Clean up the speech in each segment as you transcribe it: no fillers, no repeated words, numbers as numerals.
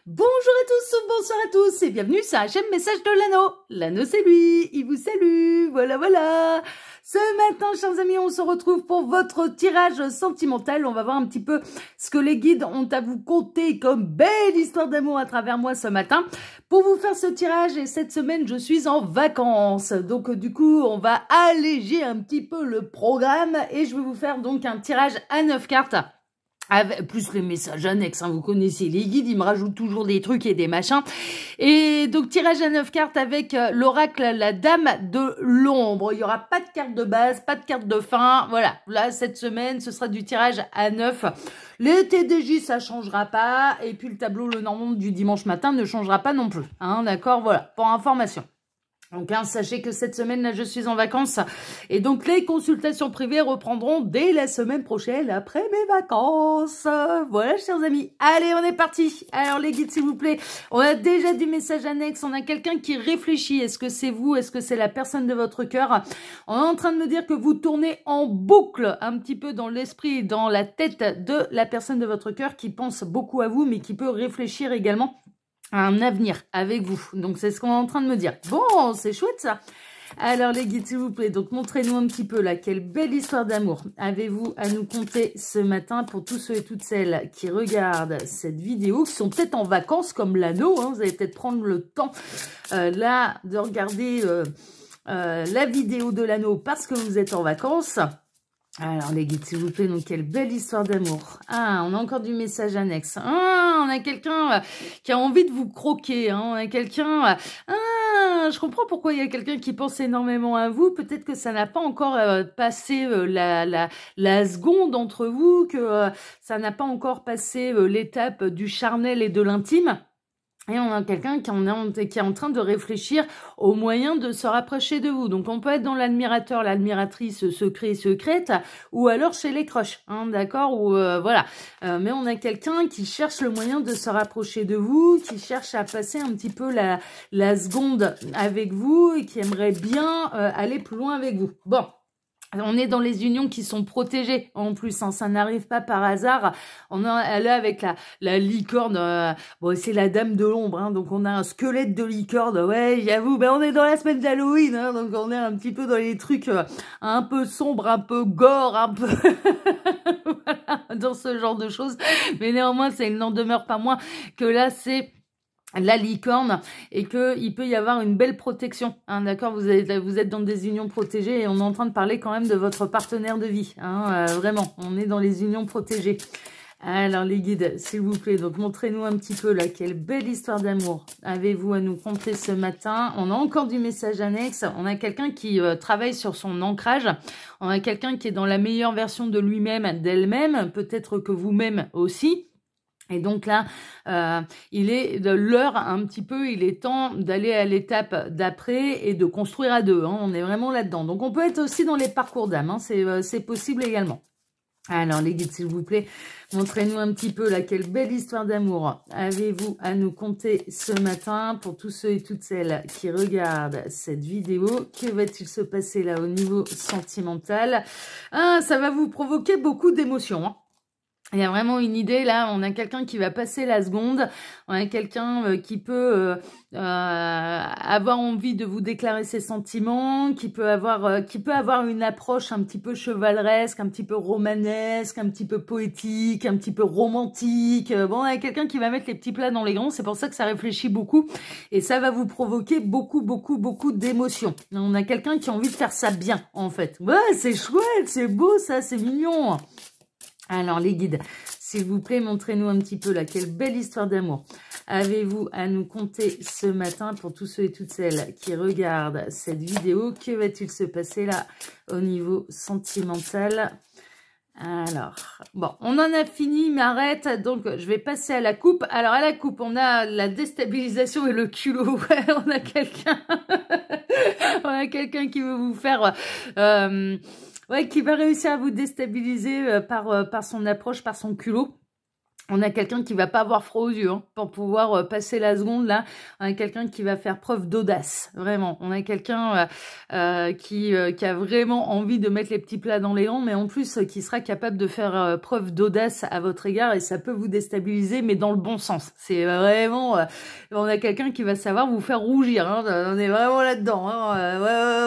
Bonjour à tous, bonsoir à tous et bienvenue sur HM Message de l'Anneau. L'Anneau c'est lui, il vous salue, voilà. Ce matin, chers amis, on se retrouve pour votre tirage sentimental. On va voir un petit peu ce que les guides ont à vous conter comme belle histoire d'amour à travers moi ce matin. Pour vous faire ce tirage, et cette semaine, je suis en vacances. Donc du coup, on va alléger un petit peu le programme et je vais vous faire donc un tirage à 9 cartes. Avec, plus les messages annexes, hein, vous connaissez les guides, ils me rajoutent toujours des trucs et des machins. Et donc tirage à 9 cartes avec l'oracle la dame de l'ombre. Il n'y aura pas de carte de base, pas de carte de fin. Voilà, là cette semaine ce sera du tirage à 9. Les TDJ ça changera pas. Et puis le tableau le normand du dimanche matin ne changera pas non plus. Hein, d'accord, voilà, pour information. Donc, hein, sachez que cette semaine, là, je suis en vacances. Et donc, les consultations privées reprendront dès la semaine prochaine, après mes vacances. Voilà, chers amis. Allez, on est parti. Alors, les guides, s'il vous plaît. On a déjà du message annexe. On a quelqu'un qui réfléchit. Est-ce que c'est vous? Est-ce que c'est la personne de votre cœur? On est en train de me dire que vous tournez en boucle un petit peu dans l'esprit, dans la tête de la personne de votre cœur qui pense beaucoup à vous, mais qui peut réfléchir également un avenir avec vous. Donc, c'est ce qu'on est en train de me dire. Bon, c'est chouette, ça. Alors, les guides, s'il vous plaît, donc montrez-nous un petit peu, là, quelle belle histoire d'amour avez-vous à nous conter ce matin pour tous ceux et toutes celles qui regardent cette vidéo, qui sont peut-être en vacances comme l'anneau, hein, vous allez peut-être prendre le temps, là, de regarder la vidéo de l'anneau parce que vous êtes en vacances. Alors, les guides, s'il vous plaît, donc, quelle belle histoire d'amour. Ah, on a encore du message annexe. Ah, on a quelqu'un qui a envie de vous croquer. Hein. On a quelqu'un... ah, je comprends pourquoi il y a quelqu'un qui pense énormément à vous. Peut-être que ça n'a pas encore passé la seconde entre vous, que ça n'a pas encore passé l'étape du charnel et de l'intime. Et on a quelqu'un qui est en train de réfléchir aux moyens de se rapprocher de vous. Donc, on peut être dans l'admirateur, l'admiratrice secrète, ou alors chez les crushs, hein, d'accord, ou voilà. Mais on a quelqu'un qui cherche le moyen de se rapprocher de vous, qui cherche à passer un petit peu la seconde avec vous et qui aimerait bien aller plus loin avec vous. Bon. On est dans les unions qui sont protégées en plus, hein, ça n'arrive pas par hasard. Elle est avec la licorne, bon c'est la dame de l'ombre, hein, donc on a un squelette de licorne, ouais j'avoue, ben on est dans la semaine d'Halloween, hein, donc on est un petit peu dans les trucs un peu sombres, un peu gore, un peu voilà, dans ce genre de choses, mais néanmoins il n'en demeure pas moins que là c'est la licorne et que il peut y avoir une belle protection, hein, d'accord, vous êtes dans des unions protégées et on est en train de parler quand même de votre partenaire de vie, hein, vraiment, on est dans les unions protégées. Alors les guides, s'il vous plaît, donc montrez-nous un petit peu là, quelle belle histoire d'amour avez-vous à nous conter ce matin. On a encore du message annexe, on a quelqu'un qui travaille sur son ancrage, on a quelqu'un qui est dans la meilleure version de lui-même, d'elle-même, peut-être que vous-même aussi. Et donc là, il est de l'heure un petit peu, il est temps d'aller à l'étape d'après et de construire à deux. Hein, on est vraiment là-dedans. Donc on peut être aussi dans les parcours d'âme, hein, c'est possible également. Alors les guides, s'il vous plaît, montrez-nous un petit peu là, quelle belle histoire d'amour avez-vous à nous conter ce matin pour tous ceux et toutes celles qui regardent cette vidéo. Que va-t-il se passer là au niveau sentimental? Ah, ça va vous provoquer beaucoup d'émotions, hein. Il y a vraiment une idée, là, on a quelqu'un qui va passer la seconde, on a quelqu'un qui peut avoir envie de vous déclarer ses sentiments, qui peut avoir une approche un petit peu chevaleresque, un petit peu romanesque, un petit peu poétique, un petit peu romantique. Bon, on a quelqu'un qui va mettre les petits plats dans les grands, c'est pour ça que ça réfléchit beaucoup, et ça va vous provoquer beaucoup d'émotions. On a quelqu'un qui a envie de faire ça bien, en fait. Ouais, c'est chouette, c'est beau ça, c'est mignon. Alors les guides, s'il vous plaît, montrez-nous un petit peu là, quelle belle histoire d'amour avez-vous à nous conter ce matin pour tous ceux et toutes celles qui regardent cette vidéo. Que va-t-il se passer là au niveau sentimental? Alors, bon, on en a fini, mais arrête, donc je vais passer à la coupe. Alors à la coupe, on a la déstabilisation et le culot. Ouais, on a quelqu'un on a quelqu'un qui veut vous faire... ouais, qui va réussir à vous déstabiliser par son approche, par son culot. On a quelqu'un qui va pas avoir froid aux yeux hein, pour pouvoir passer la seconde là. On a quelqu'un qui va faire preuve d'audace, vraiment. On a quelqu'un qui a vraiment envie de mettre les petits plats dans les grands, mais en plus qui sera capable de faire preuve d'audace à votre égard et ça peut vous déstabiliser, mais dans le bon sens. C'est vraiment, on a quelqu'un qui va savoir vous faire rougir. Hein, on est vraiment là-dedans. Hein,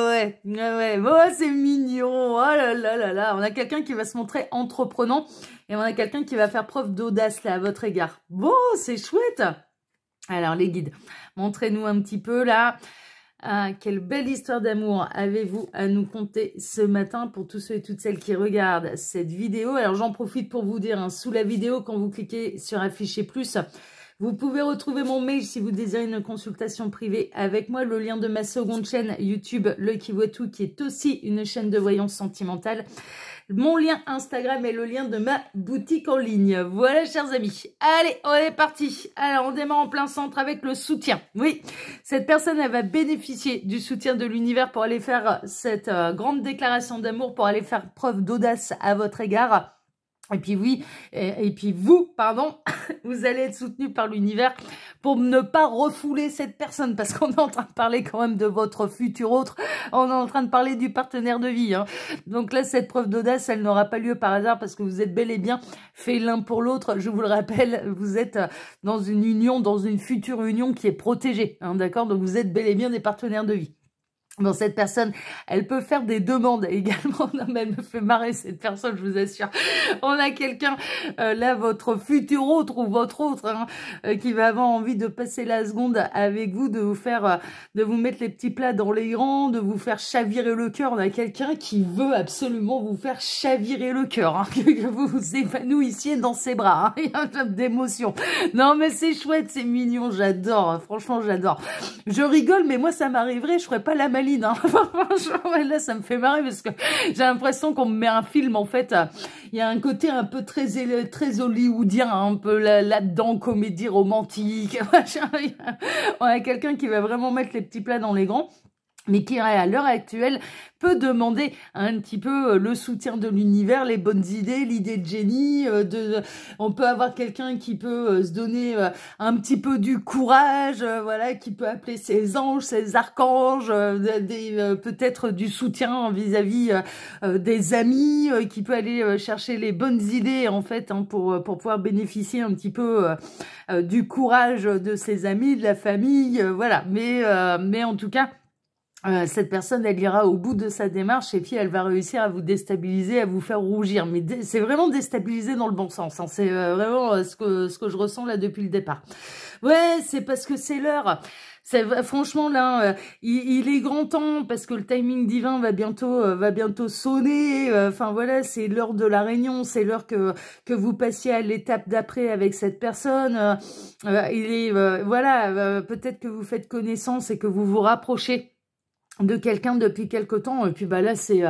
ouais. Oh, c'est mignon. Oh là là là là. On a quelqu'un qui va se montrer entreprenant. Et on a quelqu'un qui va faire preuve d'audace là à votre égard. Bon, c'est chouette. Alors les guides, montrez-nous un petit peu là. Quelle belle histoire d'amour avez-vous à nous conter ce matin pour tous ceux et toutes celles qui regardent cette vidéo. Alors j'en profite pour vous dire, hein, sous la vidéo, quand vous cliquez sur afficher plus, vous pouvez retrouver mon mail si vous désirez une consultation privée avec moi. Le lien de ma seconde chaîne YouTube, Le Qui Voit Tout, qui est aussi une chaîne de voyance sentimentale. Mon lien Instagram et le lien de ma boutique en ligne. Voilà, chers amis. Allez, on est parti. Alors, on démarre en plein centre avec le soutien. Oui, cette personne, elle va bénéficier du soutien de l'univers pour aller faire cette grande déclaration d'amour, pour aller faire preuve d'audace à votre égard. Et puis oui, et puis vous, pardon, vous allez être soutenu par l'univers pour ne pas refouler cette personne, parce qu'on est en train de parler quand même de votre futur autre, on est en train de parler du partenaire de vie. Hein. Donc là, cette preuve d'audace, elle n'aura pas lieu par hasard, parce que vous êtes bel et bien fait l'un pour l'autre. Je vous le rappelle, vous êtes dans une union, dans une future union qui est protégée, hein, d'accord? Donc vous êtes bel et bien des partenaires de vie. Bon, cette personne, elle peut faire des demandes également. Non, mais elle me fait marrer, cette personne, je vous assure. On a quelqu'un, là, votre futur autre ou votre autre, hein, qui va avoir envie de passer la seconde avec vous, de vous faire, de vous mettre les petits plats dans les grands, de vous faire chavirer le cœur. On a quelqu'un qui veut absolument vous faire chavirer le cœur, hein, que vous vous épanouissiez dans ses bras. Hein. Il y a un peu d'émotion. Non, mais c'est chouette, c'est mignon, j'adore. Franchement, j'adore. Je rigole, mais moi, ça m'arriverait, je ferais pas la maline. Hein. Franchement, ouais, là, ça me fait marrer parce que j'ai l'impression qu'on me met un film, en fait. Il y a un côté un peu très hollywoodien, hein, un peu là-dedans, comédie romantique. On a quelqu'un qui va vraiment mettre les petits plats dans les grands, mais qui, à l'heure actuelle, peut demander un petit peu le soutien de l'univers, les bonnes idées, l'idée de génie. On peut avoir quelqu'un qui peut se donner un petit peu du courage, voilà, qui peut appeler ses anges, ses archanges, peut-être du soutien vis-à-vis des amis, qui peut aller chercher les bonnes idées, en fait, hein, pour pouvoir bénéficier un petit peu du courage de ses amis, de la famille, voilà. Mais en tout cas, cette personne, elle ira au bout de sa démarche et puis elle va réussir à vous déstabiliser, à vous faire rougir. Mais c'est vraiment déstabiliser dans le bon sens. Hein. C'est vraiment ce que je ressens là depuis le départ. Ouais, c'est parce que c'est l'heure. Franchement, là, il est grand temps parce que le timing divin va bientôt sonner. Enfin, voilà, c'est l'heure de la réunion. C'est l'heure que vous passiez à l'étape d'après avec cette personne. Voilà, peut-être que vous faites connaissance et que vous vous rapprochez de quelqu'un depuis quelque temps, et puis bah là c'est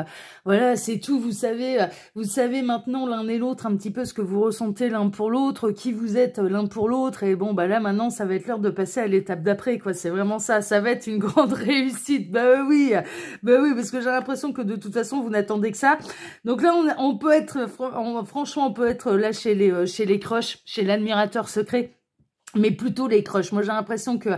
voilà, c'est tout. Vous savez maintenant l'un et l'autre un petit peu ce que vous ressentez l'un pour l'autre, qui vous êtes l'un pour l'autre, et bon bah là maintenant ça va être l'heure de passer à l'étape d'après, quoi. C'est vraiment ça va être une grande réussite. Bah oui, parce que j'ai l'impression que de toute façon vous n'attendez que ça. Donc là on peut être franchement, on peut être là chez les crushs, chez l'admirateur secret. Mais plutôt les crushs. Moi, j'ai l'impression que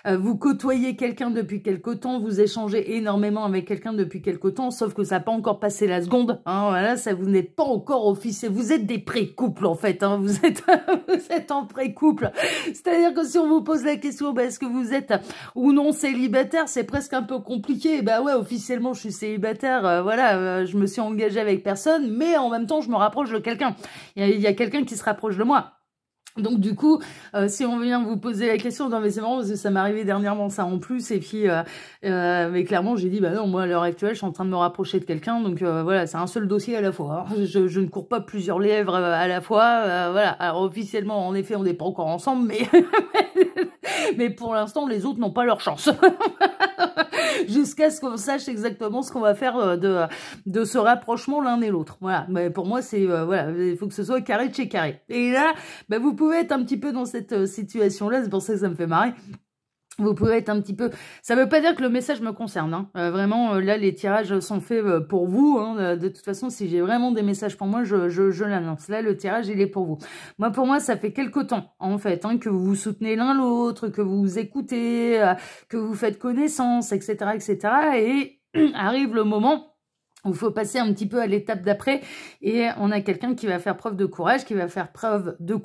vous côtoyez quelqu'un depuis quelque temps, vous échangez énormément avec quelqu'un depuis quelque temps, sauf que ça n'a pas encore passé la seconde. Hein, voilà, ça vous n'êtes pas encore officiel. Vous êtes des pré-couples, en fait. Hein, vous êtes en pré-couple. C'est-à-dire que si on vous pose la question, bah, est-ce que vous êtes ou non célibataire, c'est presque un peu compliqué. Bah ouais, officiellement, je suis célibataire. Voilà, je me suis engagée avec personne, mais en même temps, je me rapproche de quelqu'un. Il y a quelqu'un qui se rapproche de moi. Donc du coup, si on vient vous poser la question, non mais c'est marrant parce que ça m'est arrivé dernièrement ça en plus, et puis mais clairement j'ai dit bah non, moi à l'heure actuelle je suis en train de me rapprocher de quelqu'un, donc voilà, c'est un seul dossier à la fois, hein. Je ne cours pas plusieurs lèvres à la fois, voilà. Alors officiellement en effet on n'est pas encore ensemble, mais mais pour l'instant les autres n'ont pas leur chance. Jusqu'à ce qu'on sache exactement ce qu'on va faire de ce rapprochement l'un et l'autre. Voilà, mais pour moi c'est voilà, il faut que ce soit carré de chez carré. Et là, bah, vous pouvez être un petit peu dans cette situation-là, c'est pour ça que ça me fait marrer. Vous pouvez être un petit peu... Ça veut pas dire que le message me concerne. Hein. Vraiment, là, les tirages sont faits pour vous. Hein. De toute façon, si j'ai vraiment des messages pour moi, je l'annonce. Là, le tirage, il est pour vous. Moi, pour moi, ça fait quelque temps, en fait, hein, que vous vous soutenez l'un l'autre, que vous vous écoutez, que vous faites connaissance, etc., etc. Et arrive le moment... Il faut passer un petit peu à l'étape d'après et on a quelqu'un qui va faire preuve de courage, qui va faire preuve de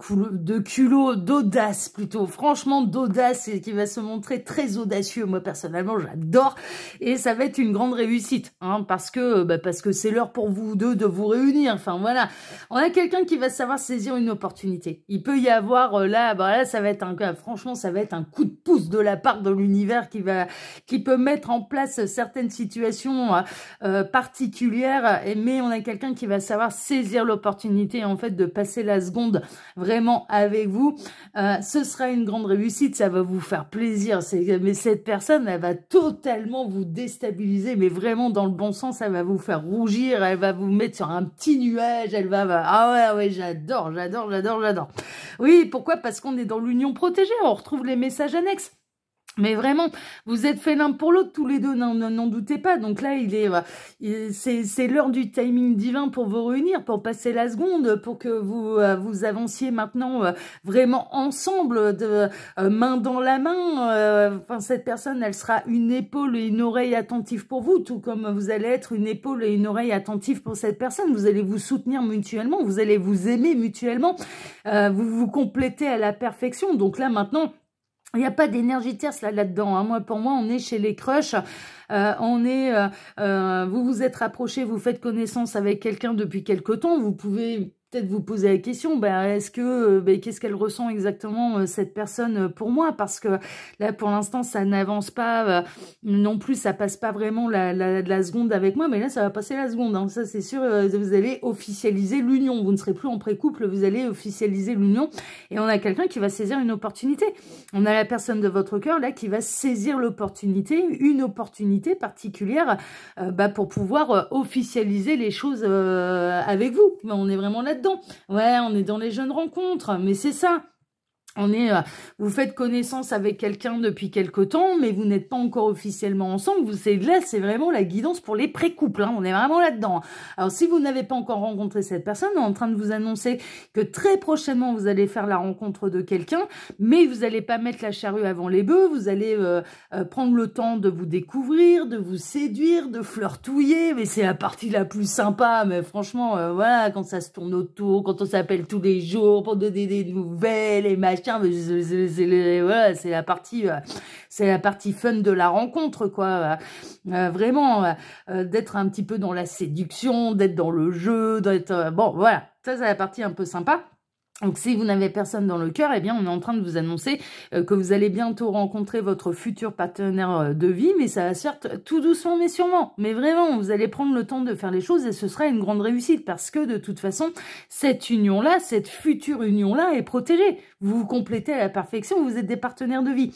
culot, d'audace plutôt, franchement d'audace et qui va se montrer très audacieux. Moi personnellement j'adore et ça va être une grande réussite hein, parce que c'est l'heure pour vous deux de vous réunir. Enfin voilà, on a quelqu'un qui va savoir saisir une opportunité. Il peut y avoir là ça va être franchement ça va être un coup de pouce de la part de l'univers qui peut mettre en place certaines situations particulières. Mais on a quelqu'un qui va savoir saisir l'opportunité en fait de passer la seconde vraiment avec vous. Ce sera une grande réussite, ça va vous faire plaisir. Mais cette personne, elle va totalement vous déstabiliser, mais vraiment dans le bon sens, elle va vous faire rougir, elle va vous mettre sur un petit nuage, ah ouais, j'adore. Oui, pourquoi? Parce qu'on est dans l'union protégée, on retrouve les messages annexes. Mais vraiment, vous êtes faits l'un pour l'autre, tous les deux, n'en doutez pas. Donc là, c'est l'heure du timing divin pour vous réunir, pour passer la seconde, pour que vous avanciez maintenant vraiment ensemble, main dans la main. Enfin, cette personne, elle sera une épaule et une oreille attentive pour vous, tout comme vous allez être une épaule et une oreille attentive pour cette personne. Vous allez vous soutenir mutuellement, vous allez vous aimer mutuellement, vous vous complétez à la perfection. Donc là, maintenant... Il n'y a pas d'énergie tierce là-dedans. Hein. Pour moi, on est chez les crushs. Vous vous êtes rapprochés, vous faites connaissance avec quelqu'un depuis quelque temps. Vous pouvez peut-être vous poser la question, qu'est-ce qu'elle ressent exactement cette personne pour moi? Parce que là, pour l'instant, ça n'avance pas non plus, ça passe pas vraiment la seconde avec moi, mais là, ça va passer la seconde. Hein. Ça, c'est sûr, vous allez officialiser l'union. Vous ne serez plus en pré-couple, vous allez officialiser l'union. Et on a quelqu'un qui va saisir une opportunité. On a la personne de votre cœur, là, qui va saisir l'opportunité, une opportunité particulière pour pouvoir officialiser les choses avec vous. On est vraiment là-dedans. Ouais, on est dans les jeunes rencontres, mais c'est ça. Vous faites connaissance avec quelqu'un depuis quelque temps, mais vous n'êtes pas encore officiellement ensemble. Là, c'est vraiment la guidance pour les pré-couples. Hein, on est vraiment là-dedans. Alors, si vous n'avez pas encore rencontré cette personne, on est en train de vous annoncer que très prochainement, vous allez faire la rencontre de quelqu'un, mais vous n'allez pas mettre la charrue avant les bœufs. Vous allez prendre le temps de vous découvrir, de vous séduire, de flirtouiller. Mais c'est la partie la plus sympa. Mais franchement, voilà, quand ça se tourne autour, quand on s'appelle tous les jours pour donner des nouvelles et machin. Voilà, c'est la partie fun de la rencontre, quoi. Vraiment, d'être un petit peu dans la séduction, d'être dans le jeu, d'être... bon, voilà, ça, c'est la partie un peu sympa. Donc, si vous n'avez personne dans le cœur, eh bien, on est en train de vous annoncer que vous allez bientôt rencontrer votre futur partenaire de vie, mais ça va se faire tout doucement, mais sûrement. Mais vraiment, vous allez prendre le temps de faire les choses et ce sera une grande réussite parce que, de toute façon, cette union-là, cette future union-là est protégée. Vous vous complétez à la perfection, vous êtes des partenaires de vie.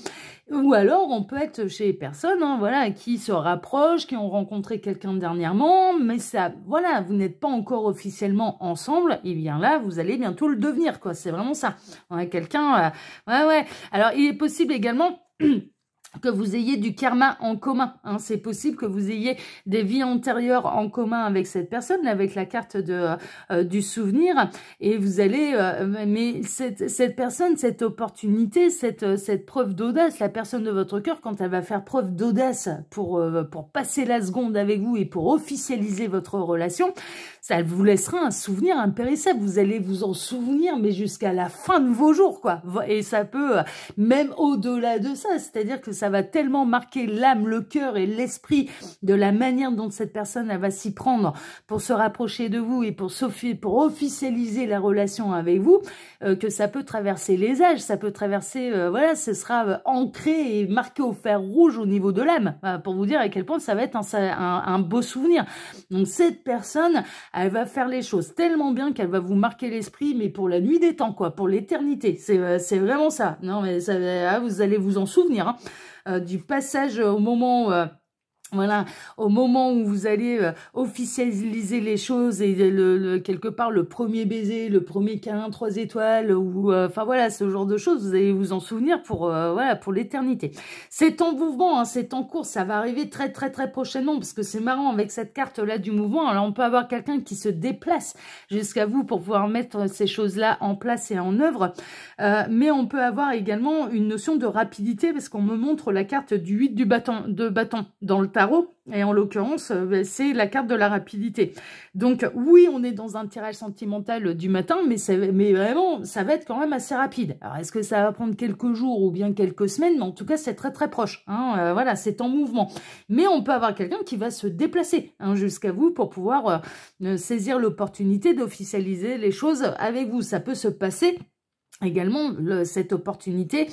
Ou alors, on peut être chez les personnes, hein, voilà, qui se rapprochent, qui ont rencontré quelqu'un dernièrement, mais ça, voilà, vous n'êtes pas encore officiellement ensemble, et bien là, vous allez bientôt le devenir, quoi. C'est vraiment ça. On a quelqu'un, ouais. Alors, il est possible également que vous ayez du karma en commun. Hein. C'est possible que vous ayez des vies antérieures en commun avec cette personne, avec la carte du souvenir. Et vous allez... mais cette personne, cette opportunité, cette preuve d'audace, la personne de votre cœur, quand elle va faire preuve d'audace pour passer la seconde avec vous et pour officialiser votre relation, ça vous laissera un souvenir impérissable. Vous allez vous en souvenir, mais jusqu'à la fin de vos jours, quoi. Et ça peut, même au-delà de ça, c'est-à-dire que ça va tellement marquer l'âme, le cœur et l'esprit de la manière dont cette personne elle va s'y prendre pour se rapprocher de vous et pour officialiser la relation avec vous, que ça peut traverser les âges, ça peut traverser, voilà, ce sera ancré et marqué au fer rouge au niveau de l'âme, pour vous dire à quel point ça va être un beau souvenir. Donc cette personne, elle va faire les choses tellement bien qu'elle va vous marquer l'esprit, mais pour la nuit des temps, quoi, pour l'éternité. C'est vraiment ça. Non, mais ça, vous allez vous en souvenir, hein. Du passage au moment Voilà, au moment où vous allez officialiser les choses et quelque part le premier baiser, le premier câlin 3 étoiles, ou enfin voilà, ce genre de choses, vous allez vous en souvenir pour voilà, pour l'éternité. C'est en mouvement, hein, c'est en cours, ça va arriver très très très prochainement, parce que c'est marrant avec cette carte là du mouvement. Alors on peut avoir quelqu'un qui se déplace jusqu'à vous pour pouvoir mettre ces choses-là en place et en œuvre, mais on peut avoir également une notion de rapidité, parce qu'on me montre la carte du 8 de bâton dans le tarot, et en l'occurrence, c'est la carte de la rapidité. Donc oui, on est dans un tirage sentimental du matin, mais vraiment, ça va être quand même assez rapide. Alors, est-ce que ça va prendre quelques jours ou bien quelques semaines? Mais en tout cas, c'est très très proche. Hein, voilà, c'est en mouvement. Mais on peut avoir quelqu'un qui va se déplacer hein, jusqu'à vous pour pouvoir saisir l'opportunité d'officialiser les choses avec vous. Ça peut se passer également cette opportunité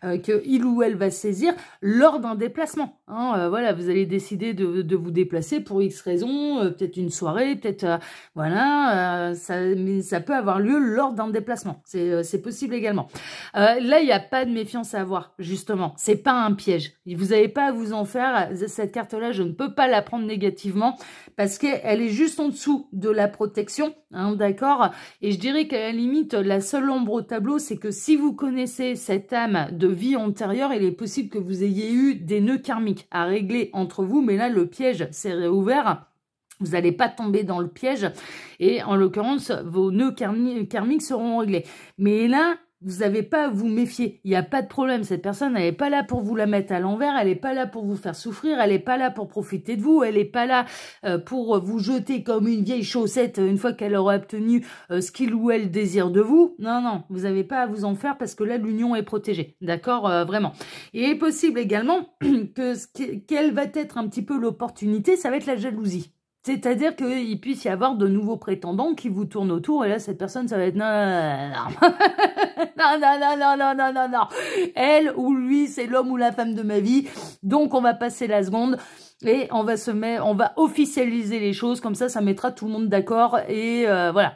que il ou elle va saisir lors d'un déplacement. Hein, voilà, vous allez décider de vous déplacer pour X raison, peut-être une soirée, peut-être voilà, mais ça peut avoir lieu lors d'un déplacement. C'est possible également. Là, il n'y a pas de méfiance à avoir, justement. C'est pas un piège. Vous n'avez pas à vous en faire. Cette carte-là, je ne peux pas la prendre négativement parce qu'elle est juste en dessous de la protection, hein, d'accord? Et je dirais qu'à la limite, la seule ombre au tableau, c'est que si vous connaissez cette âme de vie antérieure, il est possible que vous ayez eu des nœuds karmiques à régler entre vous, mais là, le piège s'est réouvert. Vous n'allez pas tomber dans le piège et en l'occurrence, vos nœuds karmiques seront réglés. Mais là, vous n'avez pas à vous méfier. Il n'y a pas de problème. Cette personne, elle n'est pas là pour vous la mettre à l'envers. Elle n'est pas là pour vous faire souffrir. Elle n'est pas là pour profiter de vous. Elle n'est pas là pour vous jeter comme une vieille chaussette une fois qu'elle aura obtenu ce qu'il ou elle désire de vous. Non, non. Vous n'avez pas à vous en faire parce que là, l'union est protégée. D'accord, vraiment. Et il est possible également quelle va être un petit peu l'opportunité, ça va être la jalousie. C'est-à-dire qu'il puisse y avoir de nouveaux prétendants qui vous tournent autour, et là, cette personne, ça va être... Non, non, non, non, non, non, non, non. Elle ou lui, c'est l'homme ou la femme de ma vie. Donc, on va passer la seconde et on va officialiser les choses. Comme ça mettra tout le monde d'accord. Et voilà.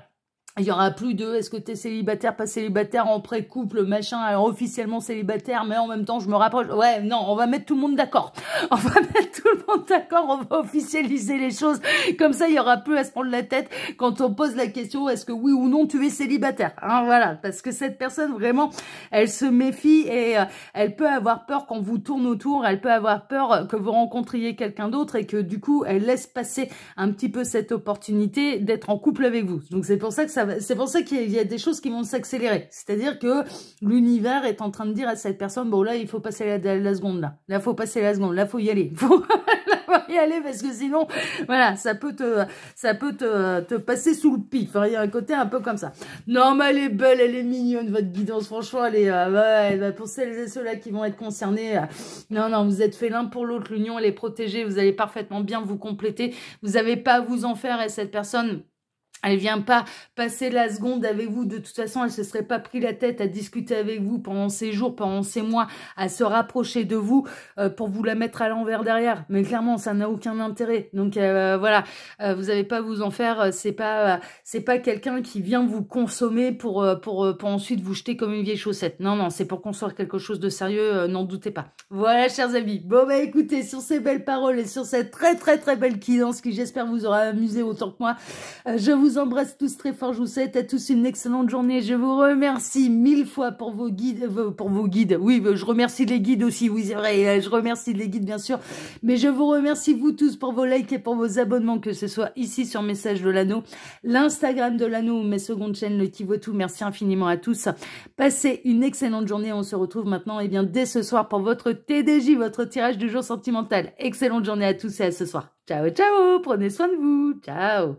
Il y aura plus de est-ce que tu es célibataire, pas célibataire, en pré-couple, machin, alors officiellement célibataire, mais en même temps je me rapproche. Ouais, non, on va mettre tout le monde d'accord. On va mettre tout le monde d'accord, on va officialiser les choses. Comme ça, il y aura plus à se prendre la tête quand on pose la question est-ce que oui ou non tu es célibataire. Hein, voilà, parce que cette personne vraiment, elle se méfie et elle peut avoir peur qu'on vous tourne autour, elle peut avoir peur que vous rencontriez quelqu'un d'autre et que du coup, elle laisse passer un petit peu cette opportunité d'être en couple avec vous. Donc c'est pour ça que c'est pour ça qu'il y a des choses qui vont s'accélérer. C'est-à-dire que l'univers est en train de dire à cette personne, bon là, il faut passer la seconde là. Là, il faut passer la seconde. Là, il faut y aller. Faut y aller parce que sinon, voilà, ça peut te passer sous le pif. Il y a un côté un peu comme ça. Non, mais elle est belle, elle est mignonne, votre guidance. Franchement, elle est, ouais, pour celles et ceux-là qui vont être concernés, non, non, vous êtes fait l'un pour l'autre. L'union, elle est protégée. Vous allez parfaitement bien vous compléter. Vous n'avez pas à vous en faire et cette personne... Elle vient pas passer la seconde avec vous. De toute façon, elle se serait pas pris la tête à discuter avec vous pendant ces jours, pendant ces mois, à se rapprocher de vous pour vous la mettre à l'envers derrière. Mais clairement, ça n'a aucun intérêt. Donc voilà, vous n'avez pas à vous en faire. C'est pas quelqu'un qui vient vous consommer pour ensuite vous jeter comme une vieille chaussette. Non, non, c'est pour construire quelque chose de sérieux. N'en doutez pas. Voilà, chers amis. Bon bah écoutez, sur ces belles paroles et sur cette très très très belle guidance qui j'espère vous aura amusé autant que moi, je vous embrasse tous très fort, je vous souhaite à tous une excellente journée. Je vous remercie 1000 fois pour vos guides, Oui, je remercie les guides aussi, oui c'est vrai, je remercie les guides bien sûr. Mais je vous remercie vous tous pour vos likes et pour vos abonnements, que ce soit ici sur Message de l'Anneau, l'Instagram de l'Anneau ou mes secondes chaînes, le Kivotou. Merci infiniment à tous. Passez une excellente journée. On se retrouve maintenant et bien dès ce soir pour votre TDJ, votre tirage du jour sentimental. Excellente journée à tous et à ce soir. Ciao, ciao, prenez soin de vous. Ciao.